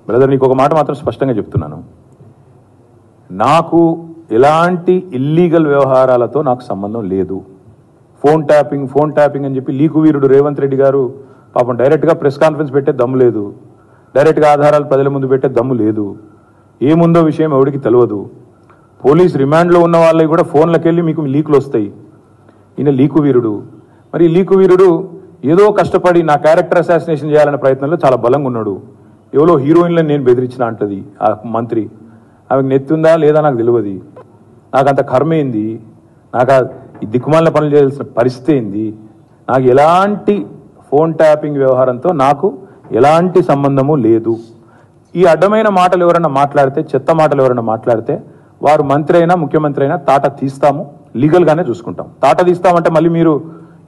Brother నీకు ఒక మాట మాత్రం స్పష్టంగా చెప్తున్నాను, నాకు ఎలాంటి ఇల్లీగల్ వ్యవహారాలతో నాకు సంబంధం లేదు. ఫోన్ ట్యాపింగ్ అని చెప్పి లీకు వీరుడు రేవంత్ రెడ్డి గారు పాపం డైరెక్ట్గా ప్రెస్ కాన్ఫరెన్స్ పెట్టే దమ్ము లేదు, డైరెక్ట్గా ఆధారాలు ప్రజల ముందు పెట్టే దమ్ము లేదు, ఏముందో విషయం ఎవరికి తెలియదు. పోలీస్ రిమాండ్లో ఉన్న వాళ్ళకి కూడా ఫోన్లకు వెళ్ళి మీకు లీకులు వస్తాయి. ఈయన లీకు వీరుడు. మరి లీకు వీరుడు ఏదో కష్టపడి నా క్యారెక్టర్ అసాసినేషన్ చేయాలనే ప్రయత్నంలో చాలా బలంగా ఉన్నాడు. ఎవరో హీరోయిన్లను నేను బెదిరించిన అంటది ఆ మంత్రి. ఆమెకు నెత్తుందా లేదా నాకు తెలియదు. నాకు అంత కర్మ ఏంది, నాకు ఈ దిక్కుమాలిన పనులు చేయాల్సిన పరిస్థితి ఏంది, నాకు ఎలాంటి ఫోన్ ట్యాపింగ్ వ్యవహారంతో నాకు ఎలాంటి సంబంధము లేదు. ఈ అడ్డమైన మాటలు ఎవరైనా మాట్లాడితే, చెత్త మాటలు ఎవరైనా మాట్లాడితే వారు మంత్రి అయినా ముఖ్యమంత్రి అయినా తాట తీస్తాము, లీగల్గానే చూసుకుంటాం. తాట తీస్తామంటే మళ్ళీ మీరు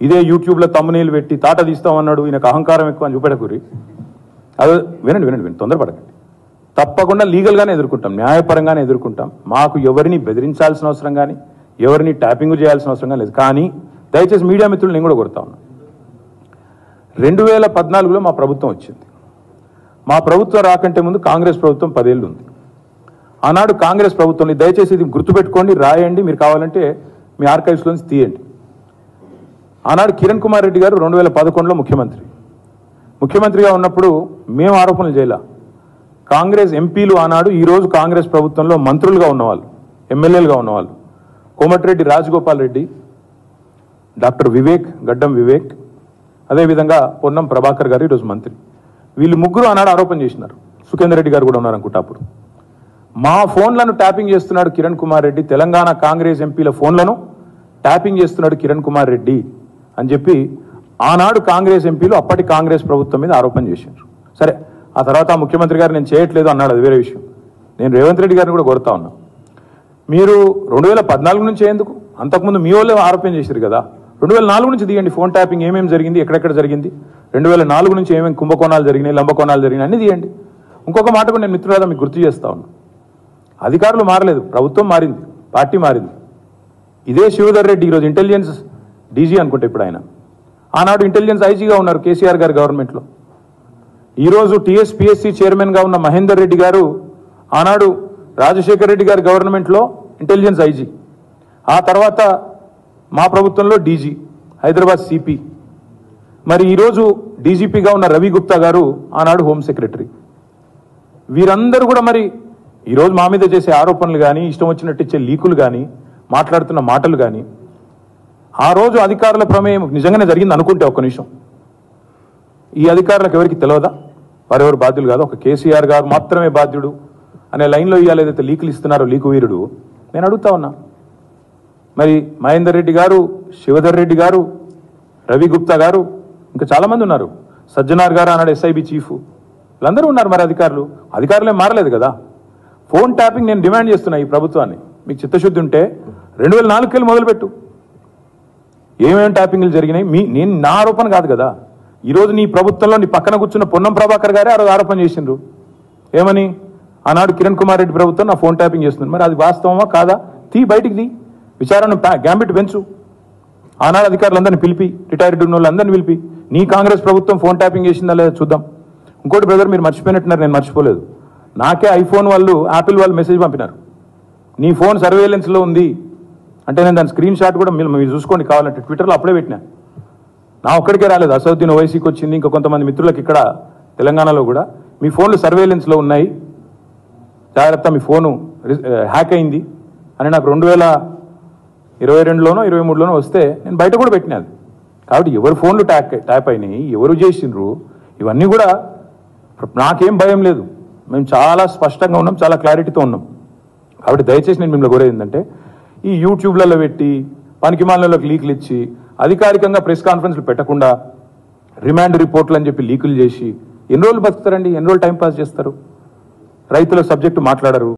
ఇదే యూట్యూబ్లో తమ్మునీళ్ళు పెట్టి తాట తీస్తామన్నాడు ఈయనకు అహంకారం ఎక్కువ అని చూపెట్టకూరి. అదే వినండి, తొందరపడకండి. తప్పకుండా లీగల్గానే ఎదుర్కొంటాం, న్యాయపరంగానే ఎదుర్కొంటాం. మాకు ఎవరిని బెదిరించాల్సిన అవసరం కానీ ఎవరిని ట్యాపింగ్ చేయాల్సిన అవసరం కానీ లేదు. కానీ దయచేసి మీడియా మిత్రులు నేను కూడా కొడతా ఉన్నా, 2014లో మా ప్రభుత్వం వచ్చింది. మా ప్రభుత్వం రాకంటే ముందు కాంగ్రెస్ ప్రభుత్వం 10 ఏళ్ళు ఉంది. ఆనాడు కాంగ్రెస్ ప్రభుత్వం, దయచేసి ఇది గుర్తుపెట్టుకోండి, రాయండి, మీరు కావాలంటే మీ ఆర్కైవ్స్లోంచి తీయండి. ఆనాడు కిరణ్ కుమార్ రెడ్డి గారు 2011లో ముఖ్యమంత్రిగా ఉన్నప్పుడు మేము ఆరోపణలు చేయలే. కాంగ్రెస్ ఎంపీలు ఆనాడు ఈరోజు కాంగ్రెస్ ప్రభుత్వంలో మంత్రులుగా ఉన్నవాళ్ళు, ఎమ్మెల్యేలుగా ఉన్నవాళ్ళు, కోమటిరెడ్డి రాజగోపాల్ రెడ్డి, డాక్టర్ గడ్డం వివేక్, అదేవిధంగా పొన్నం ప్రభాకర్ గారు ఈరోజు మంత్రి. వీళ్ళు ముగ్గురు ఆనాడు ఆరోపణ చేసినారు. సుఖేందర్ రెడ్డి గారు కూడా ఉన్నారనుకుంటా. అప్పుడు మా ఫోన్లను ట్యాపింగ్ చేస్తున్నాడు కిరణ్ కుమార్ రెడ్డి, తెలంగాణ కాంగ్రెస్ ఎంపీల ఫోన్లను ట్యాపింగ్ చేస్తున్నాడు కిరణ్ కుమార్ రెడ్డి అని చెప్పి ఆనాడు కాంగ్రెస్ ఎంపీలు అప్పటి కాంగ్రెస్ ప్రభుత్వం మీద ఆరోపణ చేశారు. సరే, ఆ తర్వాత ముఖ్యమంత్రి గారు నేను చేయట్లేదు అన్నాడు, అది వేరే విషయం. నేను రేవంత్ రెడ్డి గారిని కూడా కోరుతా ఉన్నా, మీరు 2014 నుంచి ఎందుకు, అంతకుముందు మీ వాళ్ళే ఆరోపణ చేశారు కదా, 2004 నుంచి తీయండి. ఫోన్ ట్యాపింగ్ ఏమేమి జరిగింది, ఎక్కడెక్కడ జరిగింది, 2004 నుంచి ఏమేమి కుంభకోణాలు జరిగినాయి, లంబకోణాలు జరిగినాయి అన్ని తీయండి. ఇంకొక మాట కూడా నేను మిత్రులారా మీకు గుర్తు చేస్తా ఉన్నా, అధికారులు మారలేదు, ప్రభుత్వం మారింది, పార్టీ మారింది. ఇదే శివధర్ రెడ్డి ఈరోజు ఇంటెలిజెన్స్ డీజీ అనుకుంటే ఇప్పుడు ఆయన, ఆనాడు ఇంటెలిజెన్స్ ఐజీగా ఉన్నారు కేసీఆర్ గారి గవర్నమెంట్లో. ఈరోజు టీఎస్పీఎస్సీ చైర్మన్గా ఉన్న మహేందర్ రెడ్డి గారు ఆనాడు రాజశేఖర్ రెడ్డి గారి గవర్నమెంట్లో ఇంటెలిజెన్స్ ఐజీ, ఆ తర్వాత మా ప్రభుత్వంలో డీజీ, హైదరాబాద్ సిపి. మరి ఈరోజు డీజీపీగా ఉన్న రవి గుప్తా గారు ఆనాడు హోమ్ సెక్రటరీ. వీరందరూ కూడా మరి ఈరోజు మా మీద చేసే ఆరోపణలు కానీ, ఇష్టం వచ్చినట్టు ఇచ్చే లీకులు కానీ, మాట్లాడుతున్న మాటలు కానీ, ఆ రోజు అధికారుల ప్రమేయం నిజంగానే జరిగింది అనుకుంటే ఒక్క నిమిషం, ఈ అధికారులకు ఎవరికి తెలియదా, వారెవరు బాధ్యులు కాదు, ఒక కేసీఆర్ గారు మాత్రమే బాధ్యుడు అనే లైన్లో ఇవాళ ఏదైతే లీకులు ఇస్తున్నారో లీకు వీరుడు, నేను అడుగుతా ఉన్నా. మరి మహేందర్ రెడ్డి గారు, శివధర్ రెడ్డి గారు, రవి గుప్తా గారు, ఇంకా చాలామంది ఉన్నారు, సజ్జనార్ గారు అన్నాడు ఎస్ఐబి చీఫ్, వీళ్ళందరూ ఉన్నారు. మరి అధికారులే మారలేదు కదా. ఫోన్ ట్యాపింగ్ నేను డిమాండ్ చేస్తున్నా ఈ ప్రభుత్వాన్ని, మీకు చిత్తశుద్ధి ఉంటే 2004 వెళ్ళి మొదలుపెట్టు, ఏమేమి ట్యాపింగ్లు జరిగినాయి. నేను నా ఆరోపణ కాదు కదా. ఈరోజు నీ ప్రభుత్వంలో నీ పక్కన కూర్చున్న పొన్నం ప్రభాకర్ గారే ఆ రోజు ఆరోపణ చేసిండ్రు. ఏమని, ఆనాడు కిరణ్ కుమార్ రెడ్డి ప్రభుత్వం నా ఫోన్ ట్యాపింగ్ చేస్తుంది. మరి అది వాస్తవమా కాదా, బయటికి విచారణ గ్యాంబిట్ పెంచు. ఆనాడు అధికారులందరినీ పిలిపి, రిటైర్డ్ ఉన్న వాళ్ళందరినీ పిలిపి, నీ కాంగ్రెస్ ప్రభుత్వం ఫోన్ ట్యాపింగ్ చేసిందా లేదా చూద్దాం. ఇంకోటి బ్రదర్, మీరు మర్చిపోయినట్టున్నారు, నేను మర్చిపోలేదు. నాకే ఐఫోన్ వాళ్ళు, యాపిల్ వాళ్ళు మెసేజ్ పంపినారు, నీ ఫోన్ సర్వేలెన్స్లో ఉంది అంటే. నేను దాని స్క్రీన్ షాట్ కూడా మీరు చూసుకోండి కావాలంటే, ట్విట్టర్లో అప్పుడే పెట్టినా. నా ఒక్కడికే రాలేదు, అసౌద్దీన్ ఓవైసీకి వచ్చింది, ఇంకా కొంతమంది మిత్రులకు ఇక్కడ తెలంగాణలో కూడా మీ ఫోన్లు సర్వేలెన్స్లో ఉన్నాయి, జాగ్రత్త, మీ ఫోను హ్యాక్ అయింది అని నాకు 2022లోనో 2023లోనో వస్తే నేను బయట కూడా పెట్టినది. కాబట్టి ఎవరు ఫోన్లు ట్యాప్ అయినాయి, ఎవరు చేసిండ్రు, ఇవన్నీ కూడా నాకేం భయం లేదు. మేము చాలా స్పష్టంగా ఉన్నాం, చాలా క్లారిటీతో ఉన్నాం. కాబట్టి దయచేసి నేను మిమ్మల్ని కోరేది ఏంటంటే, ఈ యూట్యూబ్లలో పెట్టి పనికిమాలలోకి లీకులు ఇచ్చి అధికారికంగా ప్రెస్ కాన్ఫరెన్స్లు పెట్టకుండా రిమాండ్ రిపోర్ట్లు అని చెప్పి లీకులు చేసి ఎన్ని రోజులు బతుకుతారండి, ఎన్ని రోజులు టైంపాస్ చేస్తారు. రైతుల సబ్జెక్టు మాట్లాడరు,